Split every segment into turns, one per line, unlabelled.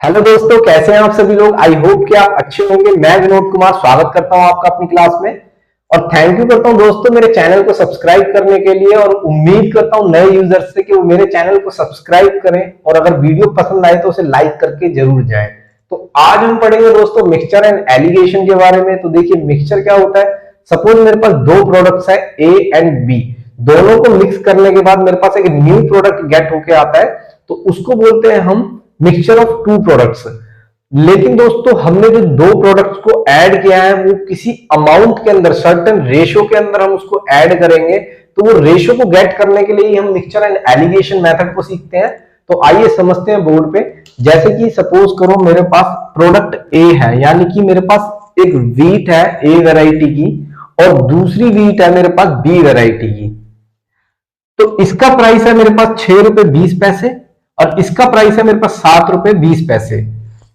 Hello दोस्तों, कैसे हैं आप सभी लोग। आई होप कि आप अच्छे होंगे। मैं विनोद कुमार स्वागत करता हूं आपका अपनी क्लास में और थैंक यू करता हूं दोस्तों मेरे चैनल को सब्सक्राइब करने के लिए। और उम्मीद करता हूं नए यूजर्स से कि वो मेरे चैनल को सब्सक्राइब करें और अगर वीडियो पसंद आए तो उसे लाइक करके जरूर जाएं। तो आज हम पढ़ेंगे दोस्तों मिक्सचर एंड एलिगेशन के बारे में। तो देखिए मिक्सचर क्या होता है। सपोज मेरे पास दो प्रोडक्ट्स है ए एंड बी, दोनों को मिक्स करने के बाद मेरे पास एक न्यू प्रोडक्ट गेट होके आता है, तो उसको बोलते हैं हम मिक्सचर ऑफ टू प्रोडक्ट्स। लेकिन दोस्तों हमने जो दो प्रोडक्ट्स को ऐड किया है वो किसी अमाउंट के अंदर, सर्टेन रेशियो के अंदर हम उसको ऐड करेंगे, तो वो रेशियो को गेट करने के लिए हम मिक्सचर एंड एलिगेशन मेथड को सीखते हैं। तो आइए समझते हैं बोर्ड पे। जैसे कि सपोज करो मेरे पास प्रोडक्ट ए है, यानी कि मेरे पास एक व्हीट है ए वैरायटी की और दूसरी व्हीट है मेरे पास बी वैरायटी की। तो इसका प्राइस है मेरे पास 6 रुपए 20 पैसे और इसका प्राइस है मेरे पास 7 रुपए 20 पैसे।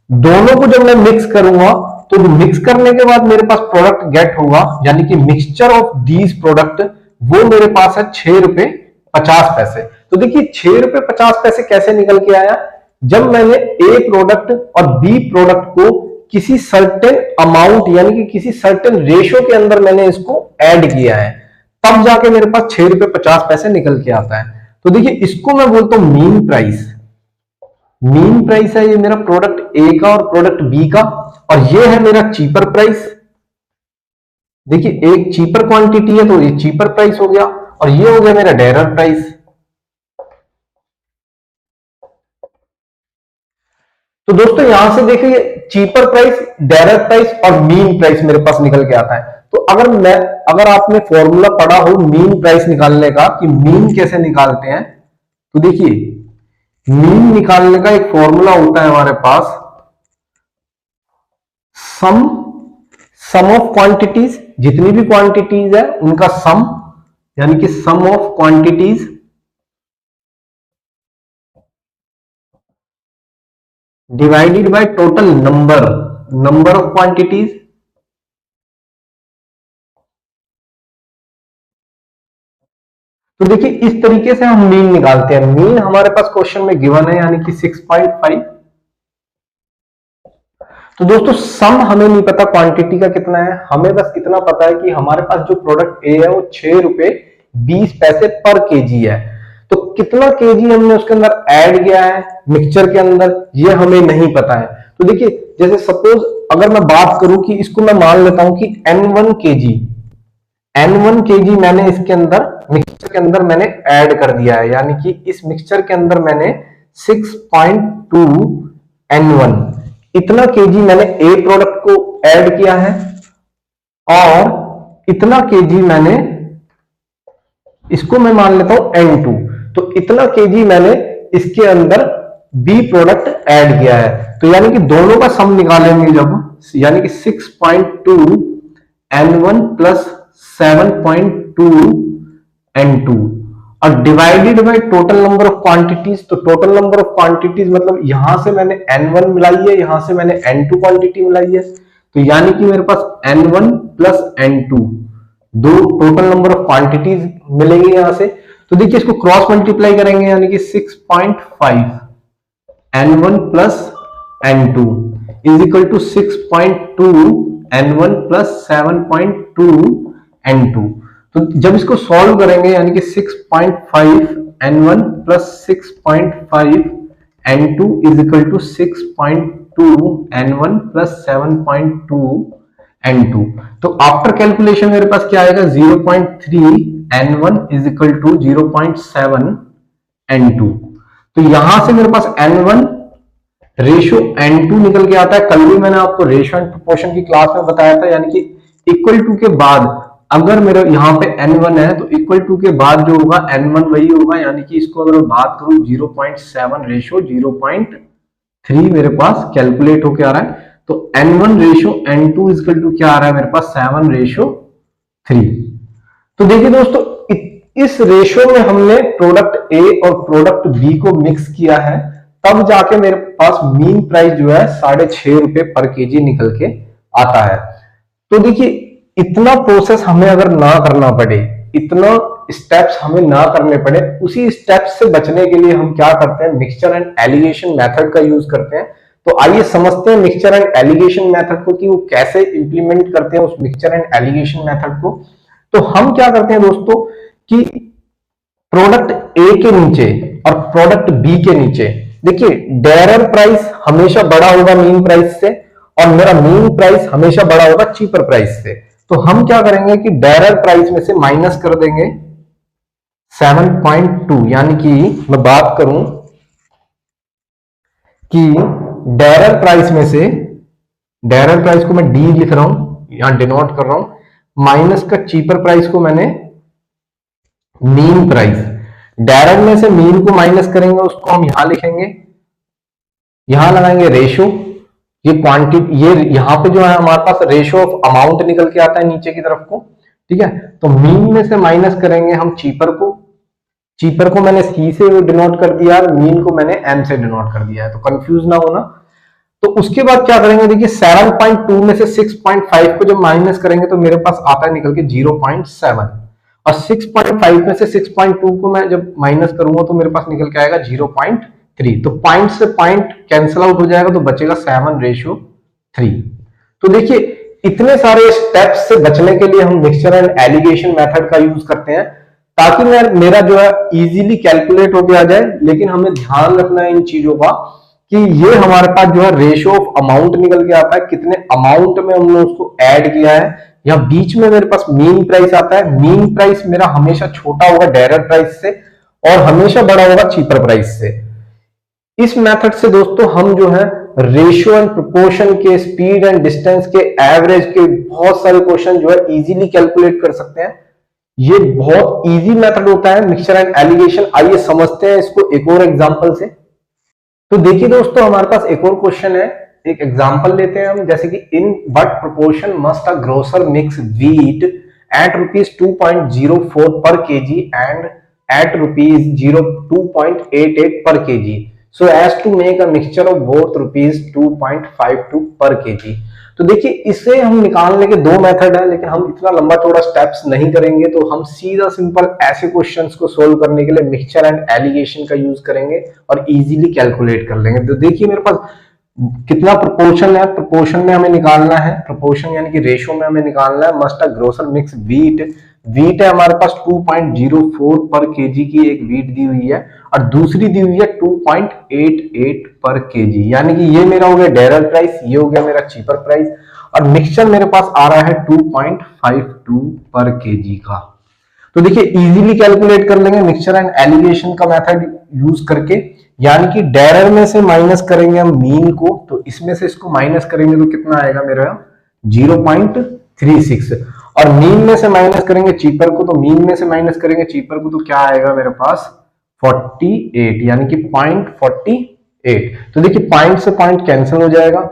दोनों को जब मैं मिक्स करूंगा तो मिक्स करने के बाद मेरे पास प्रोडक्ट गेट होगा, यानी कि मिक्सचर ऑफ दीज प्रोडक्ट, वो मेरे पास है 6 रुपए 50 पैसे। तो देखिए 6 रुपए 50 पैसे कैसे निकल के आया। जब मैंने ए प्रोडक्ट और बी प्रोडक्ट को किसी सर्टेन अमाउंट यानी कि किसी सर्टेन रेशियो के अंदर मैंने इसको ऐड किया है, तब जाके मेरे पास 6 रुपए 50 पैसे निकल के आता है। तो देखिए इसको मैं बोलता हूं मीन प्राइस। मीन प्राइस है ये मेरा प्रोडक्ट ए का और प्रोडक्ट बी का, और ये है मेरा चीपर प्राइस। देखिए एक चीपर क्वांटिटी है तो ये चीपर प्राइस हो गया और ये हो गया मेरा डेरर प्राइस। तो दोस्तों यहां से देखिए चीपर प्राइस, डेरर प्राइस और मीन प्राइस मेरे पास निकल के आता है। तो अगर आपने फॉर्मूला पढ़ा हो मीन प्राइस निकालने का कि मीन कैसे निकालते हैं, तो देखिए मीन निकालने का एक फॉर्मूला होता है हमारे पास, सम ऑफ क्वांटिटीज, जितनी भी क्वांटिटीज है उनका सम, यानी कि sum of quantities divided by total number of quantities. तो देखिए इस तरीके से हम मीन निकालते हैं। मीन हमारे पास क्वेश्चन में गिवन है, यानी कि 6.5। तो दोस्तों सम हमें नहीं पता क्वांटिटी का कितना है, हमें बस इतना पता है कि हमारे पास जो प्रोडक्ट ए है वो 6 रुपए 20 पैसे पर केजी है। तो कितना केजी हमने उसके अंदर ऐड किया है मिक्सचर के अंदर, ये हमें नहीं पता है। तो देखिए जैसे सपोज अगर मैं बात करूं कि इसको मैं मान लेता हूं कि N1 केजी मैंने इसके अंदर मिक्सचर के अंदर मैंने ऐड कर दिया है, यानी कि इस मिक्सचर के अंदर मैंने 6.2 N1 इतना केजी मैंने ए प्रोडक्ट को ऐड किया है और इतना केजी मैंने इसको मैं मान लेता हूं N2। तो इतना केजी मैंने इसके अंदर बी प्रोडक्ट ऐड किया है। तो यानी कि दोनों का सम निकालेंगे जब, यानी कि 6.2 N1 प्लस 7.2 N2 और divided by total number of quantities. तो टोटल नंबर ऑफ क्वांटिटीज मतलब यहां से मैंने N1 मिलाई है, यहां से मैंने N2 क्वांटिटी मिलाई है, तो यानी कि मेरे पास N1 प्लस N2 दो टोटल नंबर ऑफ क्वांटिटीज मिलेंगे यहां से। तो देखिए इसको क्रॉस मल्टीप्लाई करेंगे, यानी कि 6.5 N1 plus N2 is equal to 6.2 N1 plus 7.2 N2। तो जब इसको सॉल्व करेंगे, यानी कि 6.5 N1 plus 6.5 N2 is equal to 6.2 N1 plus 7.2 N2। तो आफ्टर कैलकुलेशन मेरे पास क्या आएगा, 0.3 N1 is equal to 0.7 N2। तो यहां से मेरे पास N1 रेशियो N2 निकल के आता है। कल भी मैंने आपको रेशियो एंड प्रोपोर्शन की क्लास में बताया था, यानी कि इक्वल टू के बाद अगर मेरे यहाँ पे N1 है तो इक्वल टू के बाद जो होगा N1 वही होगा, यानी कि इसको अगर मैं बात करूं 0.7 रेशियो 0.3 मेरे पास कैलकुलेट होके आ रहा है। तो N1 ratio N2 equal to क्या आ रहा है मेरे पास 7:3। तो देखिए दोस्तों इस रेशियो में हमने प्रोडक्ट ए और प्रोडक्ट बी को मिक्स किया है, तब जाके मेरे पास मीन प्राइस जो है 6.5 रुपए पर केजी निकल के आता है। तो देखिए इतना प्रोसेस हमें अगर ना करना पड़े, इतना स्टेप्स हमें ना करने पड़े, उसी स्टेप्स से बचने के लिए हम क्या करते हैं, मिक्सचर एंड एलिगेशन मेथड का यूज करते हैं, तो आइए समझते हैं मिक्सचर एंड एलिगेशन मेथड को कि वो कैसे इंप्लीमेंट करते हैं उस मिक्सचर एंड एलिगेशन मेथड को। तो हम क्या करते हैं दोस्तों कि प्रोडक्ट ए के नीचे और प्रोडक्ट बी के नीचे, देखिए डेरर प्राइस हमेशा बड़ा होगा मीन प्राइस से और मेरा मीन प्राइस हमेशा बड़ा होगा चीपर प्राइस से। तो हम क्या करेंगे कि डेरर प्राइस में से माइनस कर देंगे 7.2, यानी कि मैं बात करूं कि डेरर प्राइस में से, डेरर प्राइस को मैं डी लिख रहा हूं यहां डिनोट कर रहा हूं, माइनस का चीपर प्राइस को मैंने मीन प्राइस, डेरर में से मीन को माइनस करेंगे उसको हम यहां लिखेंगे, यहां लगाएंगे रेशो, ये क्वांटिटी, ये यहां पे जो है हमारे पास रेशो ऑफ अमाउंट निकल के आता है नीचे की तरफ को, ठीक है। तो मीन में से माइनस करेंगे हम चीपर को, चीपर को मैंने सी से डिनोट कर दिया, मीन को मैंने एम से डिनोट कर दिया है, तो कंफ्यूज ना होना। तो उसके बाद क्या करेंगे, देखिए 7.2 में से 6.5 को जब माइनस करेंगे तो मेरे पास आता है निकल के 0.7, और 6.5 में से 6.2 को मैं जब माइनस करूंगा तो मेरे पास निकल के आएगा 0.3, तो पॉइंट से पॉइंट कैंसिल आउट हो जाएगा तो बचेगा 7:3। तो देखिए इतने सारे स्टेप्स से बचने के लिए हम मिक्सचर एंड एलिगेशन मेथड का यूज करते हैं ताकि मेरा जो है इजीली कैलकुलेट होके आ जाए। लेकिन हमें ध्यान रखना है इन चीजों का कि ये हमारे पास जो है रेशियो ऑफ अमाउंट निकल के आता है, कितने अमाउंट में हमने उसको ऐड किया है। यहाँ बीच में मेरे पास मीन प्राइस आता है, मीन प्राइस मेरा हमेशा छोटा होगा डेरर प्राइस से और हमेशा बड़ा होगा चीपर प्राइस से। इस मेथड से दोस्तों हम जो है रेशियो एंड प्रोपोर्शन के, स्पीड एंड डिस्टेंस के, एवरेज के बहुत सारे क्वेश्चन जो है इजीली कैलकुलेट कर सकते हैं। ये बहुत इजी मेथड होता है मिक्सचर एंड एलिगेशन। आइए समझते हैं इसको एक और एग्जांपल से। तो देखिए दोस्तों हमारे पास एक और क्वेश्चन है, एक एग्जांपल लेते हैं हम, जैसे कि in what proportion must a grocer mix wheat at ₹2.04 per KG and at ₹2.88 per KG so as to make a mixture of both ₹2.52 पर केजी। तो देखिए इसे हम निकालने के दो मेथड है, लेकिन हम इतना लंबा चौड़ा स्टेप्स नहीं करेंगे, तो हम सीधा सिंपल ऐसे क्वेश्चंस को सोल्व करने के लिए मिक्सचर एंड एलिगेशन का यूज करेंगे और इजीली कैलकुलेट कर लेंगे। तो देखिए मेरे पास कितना प्रोपोर्शन है, प्रोपोर्शन में हमें निकालना है, प्रोपोर्शन यानी कि रेशो में हमें निकालना है must a grocer mix wheat, wheat है हमारे पास 2.04 पर केजी की एक व्हीट दी हुई है और दूसरी दी हुई है 2.88 पर केजी, यानी कि ये मेरा हो गया डेरर प्राइस, ये हो गया मेरा चीपर प्राइस, और मिक्सचर मेरे पास आ रहा है 2.52 पर केजी का। तो देखिए इजीली कैलकुलेट कर लेंगे मिक्सचर एंड एलिगेशन का मेथड यूज करके, यानी कि डेरर में से माइनस करेंगे हम मीन को, तो इसमें से इसको माइनस करेंगे तो कितना आएगा मेरा 0.36, और मीन में से माइनस करेंगे चीपर को, तो मीन में से माइनस करेंगे चीपर को तो क्या आएगा मेरे पास 48, यानी कि 0.48। तो देखिए पॉइंट से पॉइंट कैंसिल हो जाएगा,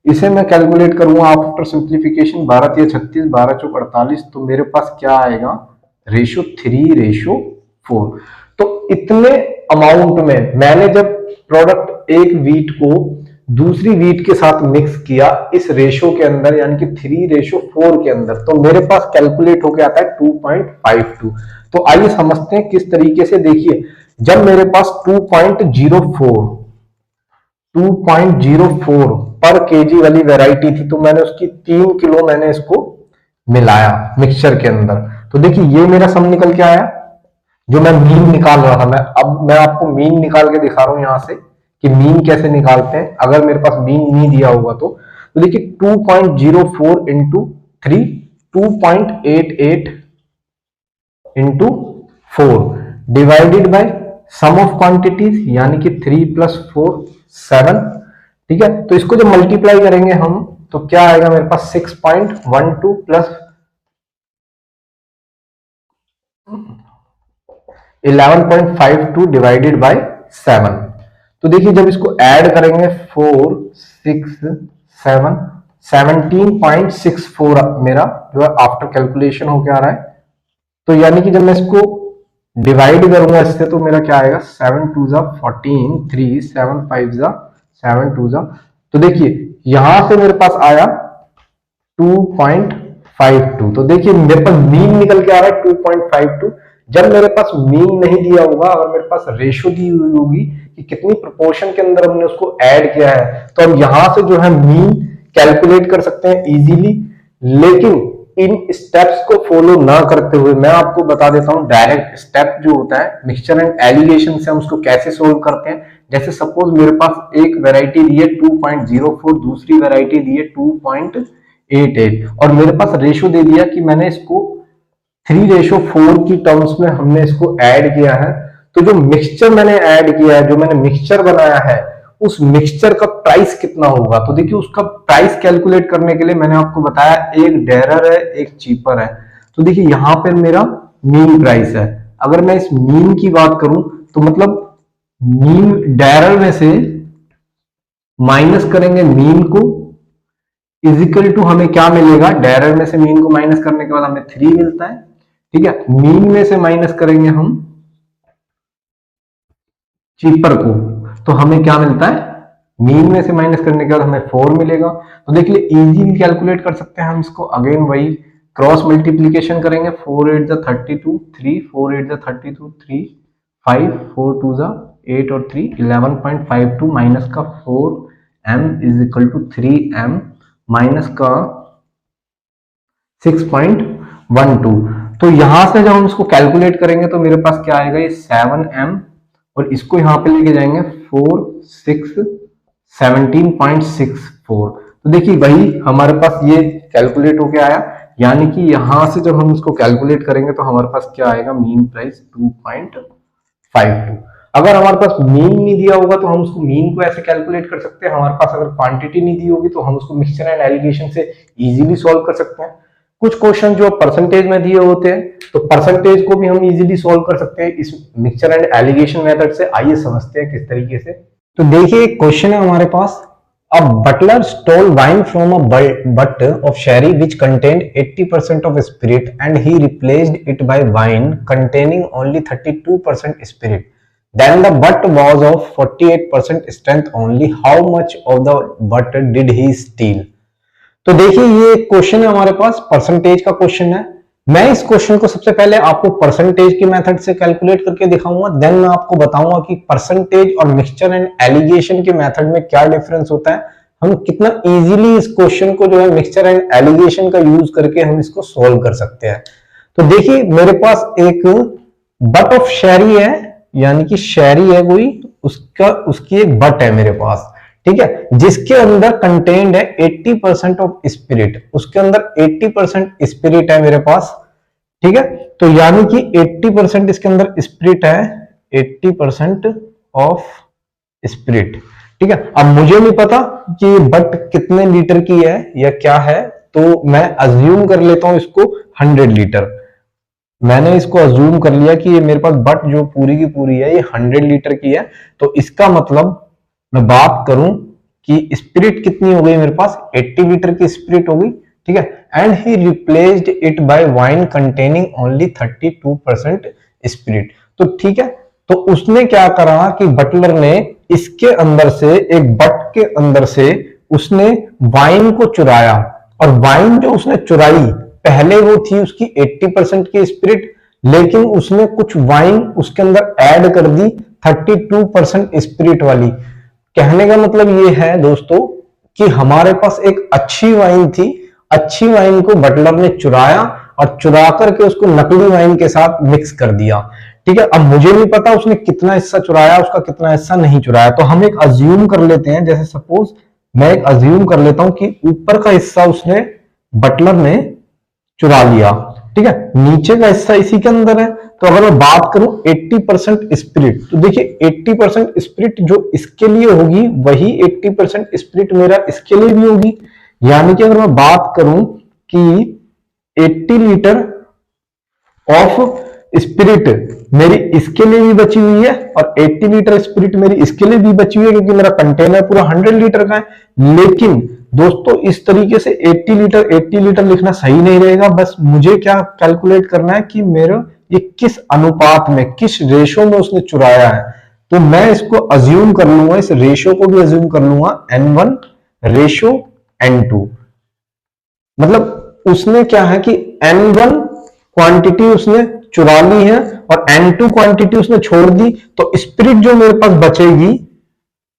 इसे मैं कैलकुलेट करूंगा आफ्टर सिंप्लीफिकेशन 12×3 = 36, 12×4 = 48, तो मेरे पास क्या आएगा रेशो 3:4। तो इतने अमाउंट में मैंने जब प्रोडक्ट एक व्हीट को दूसरी व्हीट के साथ मिक्स किया इस रेशो के अंदर, यानी कि 3:4 के अंदर, तो मेरे पास कैलकुलेट होके आता है 2.52। तो आइए समझते हैं किस तरीके से। देखिए जब मेरे पास 2.04 पर केजी वाली वैरायटी थी तो मैंने उसकी 3 किलो मैंने इसको मिलाया मिक्सचर के अंदर, तो देखिए ये मेरा सम निकल के आया जो मैं मीन निकाल रहा था। मैं आपको मीन निकाल के दिखा रहा हूं यहां से कि मीन कैसे निकालते हैं अगर मेरे पास मीन नहीं दिया होगा तो देखिए 2.04 into 3, 2.88 into 4 divided by sum of quantities, यानी कि 3 + 4 7, ठीक है। तो इसको जब मल्टीप्लाई करेंगे हम तो क्या आएगा मेरे पास 6.12 प्लस 11.52 डिवाइडेड बाय 7। तो देखिए जब इसको ऐड करेंगे 4 6 7 17.64 मेरा जो है आफ्टर कैलकुलेशन होके आ रहा है। तो यानी कि जब मैं इसको डिवाइड करूंगा इससे तो मेरा क्या आएगा 7 2 14 3 7 5 7 2 तो देखिए यहां से मेरे पास आया 2.52। तो देखिए मेरे पास मीन निकल के आ रहा है 2.52। जब मेरे पास मीन नहीं दिया होगा, अगर मेरे पास रेशो दी हुई होगी कि कितनी प्रोपोर्शन के अंदर हमने उसको ऐड किया है, तो हम यहां से जो है मीन कैलकुलेट कर सकते हैं इजीली। लेकिन इन स्टेप्स को फॉलो ना करते हुए मैं आपको बता देता हूं डायरेक्ट स्टेप जो होता है मिक्सचर एंड एलिगेशन से हम उसको कैसे सोल्व करते हैं। जैसे सपोज मेरे पास एक वैरायटी दी है 2.04, दूसरी वैरायटी दी है 2.88 और मेरे पास रेशो दे दिया कि मैंने इसको 3:4 की टर्म्स में हमने इसको ऐड किया है। तो जो मिक्सचर मैंने ऐड किया है, जो मैंने मिक्सचर बनाया है, उस मिक्सचर का प्राइस कितना होगा। तो देखिए उसका प्राइस कैलकुलेट करने के लिए मैंने आपको बताया एक डेरर है एक चीपर है। तो देखिए यहां पर मेरा मीन प्राइस है। अगर मैं इस मीन की बात करूं तो मतलब मीन डेरर में से माइनस करेंगे मीन को, इजिकल टू हमें क्या मिलेगा, डेरर में से मीन को माइनस करने के बाद हमें 3 मिलता है। ठीक है, मीन में से माइनस करेंगे हम चीपर को तो हमें क्या मिलता है, मीन में से माइनस करने के बाद हमें 4 मिलेगा। तो देखिए इजीली कैलकुलेट कर सकते हैं हम इसको। अगेन वही क्रॉस मल्टीप्लीकेशन करेंगे, 4 8 32 3, 4 8 32 3, 5 4 2 8 और 3 11.52 माइनस का 4m is equal to 3m minus का 6.12। तो यहां से जब हम इसको कैलकुलेट करेंगे तो मेरे पास क्या आएगा, ये 7m और इसको यहां पे लेके जाएंगे 17.64। तो देखिए वही हमारे पास ये कैलकुलेट होके आया। यानी कि यहां से जब हम इसको कैलकुलेट करेंगे तो हमारे पास क्या आएगा, मीन प्राइस 2.52। अगर हमारे पास मीन नहीं दिया होगा तो हम उसको मीन को ऐसे कैलकुलेट कर सकते हैं। हमारे पास अगर क्वांटिटी नहीं दी होगी तो हम उसको मिक्सचर एंड एलिगेशन से इजीली सॉल्व कर सकते हैं। कुछ क्वेश्चन जो परसेंटेज में दिए होते हैं तो परसेंटेज को भी हम इजीली सॉल्व कर सकते हैं इस मिक्सचर एंड एलिगेशन मेथड से। आइए समझते हैं किस तरीके से। तो देखिए एक क्वेश्चन है हमारे पास, a butler stole wine from a butt of sherry which contained 80% of spirit and he replaced it by wine containing only 32% spirit. Then the butt was of 48% strength only. How much of the butt did he steal? तो देखिए ये question है हमारे पास, percentage का question है। मैं इस question को सबसे पहले आपको परसेंटेज की मेथड से कैलकुलेट करके दिखाऊंगा, देन मैं आपको बताऊंगा कि परसेंटेज और मिक्सचर एंड एलिगेशन के मेथड में क्या डिफरेंस होता है, हम कितना इजीली इस क्वेश्चन को जो है मिक्सचर एंड एलिगेशन का यूज करके हम इसको सोल्व कर सकते हैं। तो देखिए मेरे पास एक बट ऑफ शेरी है, यानी कि शेरी है कोई, उसकी एक बट है मेरे पास, ठीक है, जिसके अंदर कंटेन्ड है 80% ऑफ स्पिरिट, उसके अंदर 80% स्पिरिट है मेरे पास। ठीक है, तो यानी कि 80% इसके अंदर स्पिरिट है, 80% ऑफ स्पिरिट। ठीक है, अब मुझे नहीं पता कि बट कितने लीटर की है या क्या है, तो मैं अज्यूम कर लेता हूं इसको 100 लीटर। मैंने इसको अज्यूम कर लिया कि ये मेरे पास बट जो पूरी की पूरी है ये 100 लीटर की है। तो इसका मतलब मैं बात करूं कि स्पिरिट कितनी हो गई मेरे पास, 80 लीटर की स्पिरिट हो गई। ठीक है, and he replaced it by wine containing only 32% spirit. तो ठीक है, तो उसने क्या करा कि बटलर ने इसके अंदर से, एक बट के अंदर से उसने वाइन को चुराया, और वाइन जो उसने चुराई पहले वो थी उसकी 80% की स्पिरिट, लेकिन उसने कुछ वाइन उसके अंदर ऐड कर दी 32% स्पिरिट वाली। कहने का मतलब ये है दोस्तों कि हमारे पास एक अच्छी वाइन थी, अच्छी वाइन को बटलर ने चुराया और चुरा करके उसको नकली वाइन के साथ मिक्स कर दिया। ठीक है, अब मुझे नहीं पता उसने कितना हिस्सा चुराया, उसका कितना हिस्सा नहीं चुराया, तो हम एक अज्यूम कर लेते हैं। जैसे सपोज मैं एक अज्यूम कर लेता हूं कि ऊपर का हिस्सा उसने, बटलर ने चुरा लिया, ठीक है, नीचे का हिस्सा इसी के अंदर है। तो अगर मैं बात करूं 80% स्पिरिट, तो देखिए 80% स्पिरिट जो इसके लिए होगी वही 80% स्पिरिट मेरा इसके लिए भी होगी। यानी कि अगर मैं बात करूं कि 80 लीटर ऑफ स्पिरिट मेरी इसके लिए भी बची हुई है और 80 लीटर स्पिरिट मेरी इसके लिए भी बची हुई है, क्योंकि मेरा कंटेनर पूरा 100 लीटर का है। लेकिन दोस्तों इस तरीके से 80 लीटर लिखना सही नहीं रहेगा। बस मुझे क्या कैलकुलेट करना है कि मेरा ये किस अनुपात में, किस रेशो में उसने चुराया है। तो मैं इसको अज्यूम कर लूंगा, इस रेशो को भी अज्यूम कर लूंगा N1 रेशो N2। मतलब उसने क्या है कि N1 क्वांटिटी उसने चुरा ली है और N2 क्वांटिटी उसने छोड़ दी, तो स्पिरिट जो मेरे पास बचेगी,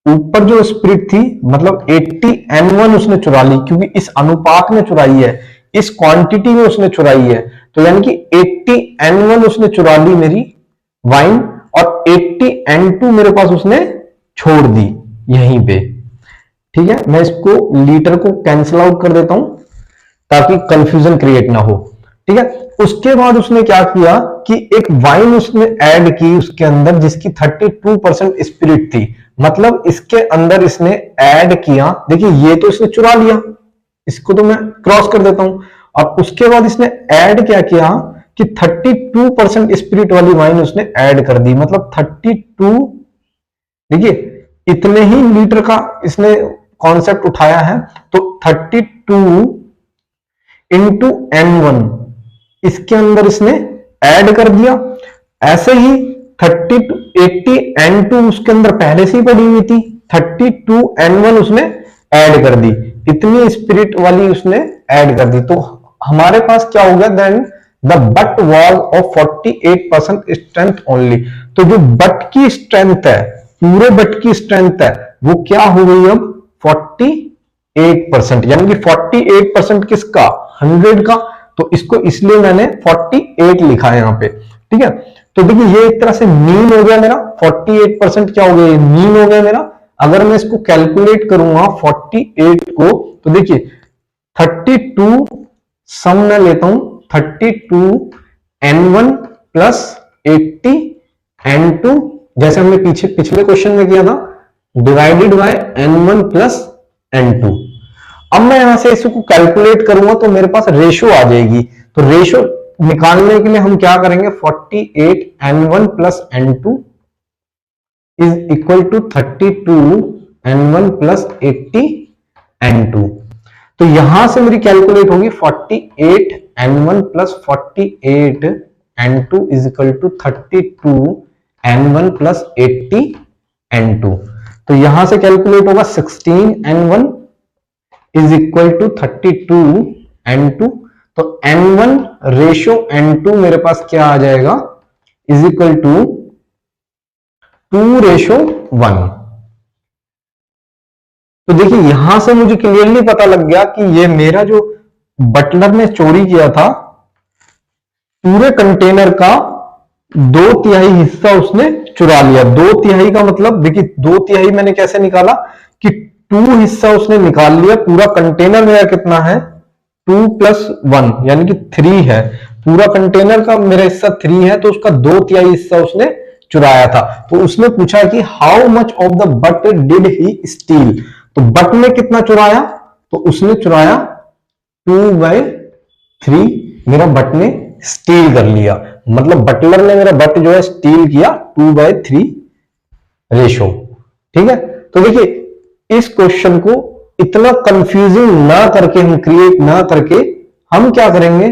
ऊपर जो स्पिरिट थी मतलब 80 N1 उसने चुरा ली, क्योंकि इस अनुपात में चुराई है, इस क्वांटिटी में उसने चुराई है, तो यानी कि 80 N1 उसने चुरा ली मेरी वाइन और 80 N2 मेरे पास उसने छोड़ दी यहीं पे। ठीक है, मैं इसको लीटर को कैंसिल आउट कर देता हूं ताकि कंफ्यूजन क्रिएट ना हो। ठीक है, उसके बाद उसने क्या किया कि एक वाइन उसने ऐड की उसके अंदर जिसकी 32% स्पिरिट थी, मतलब इसके अंदर इसने ऐड किया, देखिए ये तो इसने चुरा लिया, इसको तो मैं क्रॉस कर देता हूं, और उसके बाद इसने ऐड क्या किया कि 32% स्पिरिट वाली वाइन उसने ऐड कर दी, मतलब 32, देखिए इतने ही लीटर का इसने कॉन्सेप्ट उठाया है, तो 32 इंटू N1 इसके अंदर इसने ऐड कर दिया। ऐसे ही 80 N2 उसके अंदर पहले से ही पड़ी हुई थी, 32 N1 उसने ऐड कर दी, इतनी स्पिरिट वाली उसने ऐड कर दी, तो हमारे पास क्या हो गया, then the butt was of 48% strength only. तो जो बट की स्ट्रेंथ है, पूरे बट की स्ट्रेंथ है, वो क्या हो गई अब 48%, यानी कि 48% किसका, 100 का, तो इसको इसलिए मैंने 48 लिखा है यहां पे। ठीक है, तो देखिए ये एक तरह से मीन हो गया मेरा, 48% क्या हो गया, ये मीन हो गया मेरा। अगर मैं इसको कैलकुलेट करूंगा 48 को, तो देखिए 32 सम में लेता हूं, 32 N1 प्लस 80 N2, जैसे हमने पिछले क्वेश्चन में किया था, divided by N1 plus N2। अब मैं यहां से इसको कैलकुलेट करूंगा तो मेरे पास रेशो आ जाएगी, तो रेशो निकालने के लिए हम क्या करेंगे, 48 N1 plus N2 is equal to 32 N1 plus 80 N2। तो यहां से मेरी कैलकुलेट होगी 48 N1 plus 48 N2 is equal to 32 N1 plus 80 N2। तो यहां से कैलकुलेट होगा 16 N1 is equal to 32 N2, तो N1 रेशो N2 मेरे पास क्या आ जाएगा, इज इक्वल टू 2:1। तो देखिए यहां से मुझे क्लियरली पता लग गया कि ये मेरा जो बटलर ने चोरी किया था, पूरे कंटेनर का 2/3 हिस्सा उसने चुरा लिया। 2/3 का मतलब देखिए 2/3 मैंने कैसे निकाला कि 2 हिस्सा उसने निकाल लिया, पूरा कंटेनर मेरा कितना है 2 + 1 यानी कि 3 है, पूरा कंटेनर का मेरा हिस्सा 3 है, तो उसका 2/3 हिस्सा उसने चुराया था। तो उसने पूछा कि how much of the but did he steel, तो बट ने कितना चुराया, तो उसने चुराया 2/3 मेरा बट ने स्टील कर लिया, मतलब बटलर ने मेरा बट जो है स्टील किया 2/3 रेशो। ठीक है, तो देखिए इस क्वेश्चन को इतना कंफ्यूजिंग ना करके, हम क्रिएट ना करके, हम क्या करेंगे,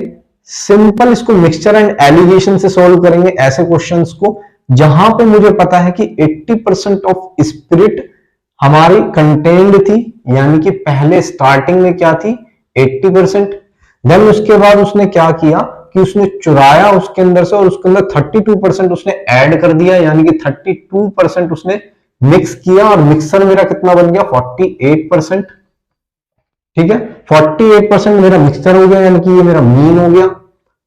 सिंपल इसको मिक्सचर एंड एलिगेशन से सॉल्व करेंगे ऐसे क्वेश्चंस को जहां पे मुझे पता है कि 80% ऑफ स्पिरिट हमारी कंटेन्ड थी, यानी कि पहले स्टार्टिंग में क्या थी 80%, देन उसके बाद उसने क्या किया कि उसने चुराया उसके अंदर से और उसके अंदर 32% उसने ऐड कर दिया, यानी कि 32% उसने मिक्स किया और मिक्सर मेरा कितना बन गया 48%। ठीक है, 48% मेरा मिक्सचर हो गया, यानी कि ये मेरा मीन हो गया।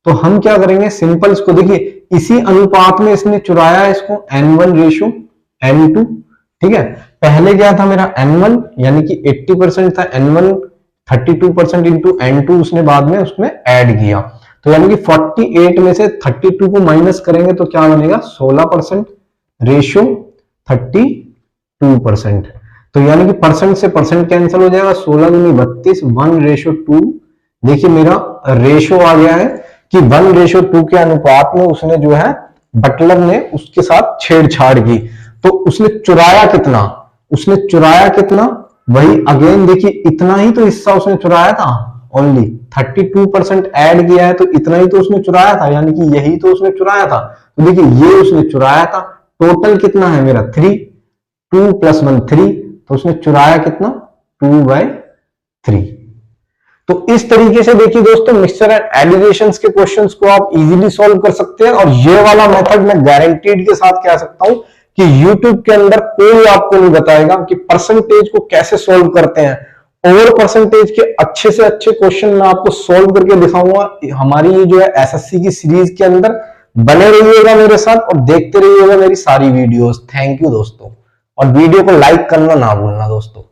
तो हम क्या करेंगे, सिंपल इसको देखिए इसी अनुपात में इसने चुराया इसको N1 रेशो N2। ठीक है, पहले क्या था मेरा N1 यानी कि 80% था, N1 32% इंटू N2 उसने बाद में उसमें ऐड किया, तो यानी कि 48 में से 32 को माइनस करेंगे तो क्या बनेगा 16% रेशो 32%। तो यानी कि परसेंट से परसेंट कैंसिल हो जाएगा, 16 दूनी 32, 1:2। देखिए मेरा रेशो आ गया है कि 1:2 के अनुपात में उसने जो है बटलर ने उसके साथ छेड़छाड़ की। तो उसने चुराया कितना, उसने चुराया कितना, वही अगेन देखिए इतना ही तो हिस्सा उसने चुराया था, ओनली 32% ऐड किया है तो इतना ही तो उसने चुराया था, यानी कि यही तो उसने चुराया था। तो देखिए ये उसने चुराया था, टोटल कितना है मेरा 3, 2 + 1 3, तो उसने चुराया कितना 2/3। तो इस तरीके से देखिए दोस्तों, मिक्सचर एंड एलिगेशंस के क्वेश्चंस को आप इजीली सॉल्व कर सकते हैं। और ये वाला मेथड मैं गारंटीड के साथ कह सकता हूं कि YouTube के अंदर कोई आपको नहीं बताएगा कि परसेंटेज को कैसे सॉल्व करते हैं। ओवर परसेंटेज के अच्छे से अच्छे क्वेश्चन मैं आपको सॉल्व करके दिखाऊंगा हमारी ये जो है एसएससी की सीरीज के अंदर। बने रहिएगा मेरे साथ और देखते रहिएगा मेरी सारी वीडियोस। थैंक यू दोस्तों, और वीडियो को लाइक करना ना भूलना दोस्तों।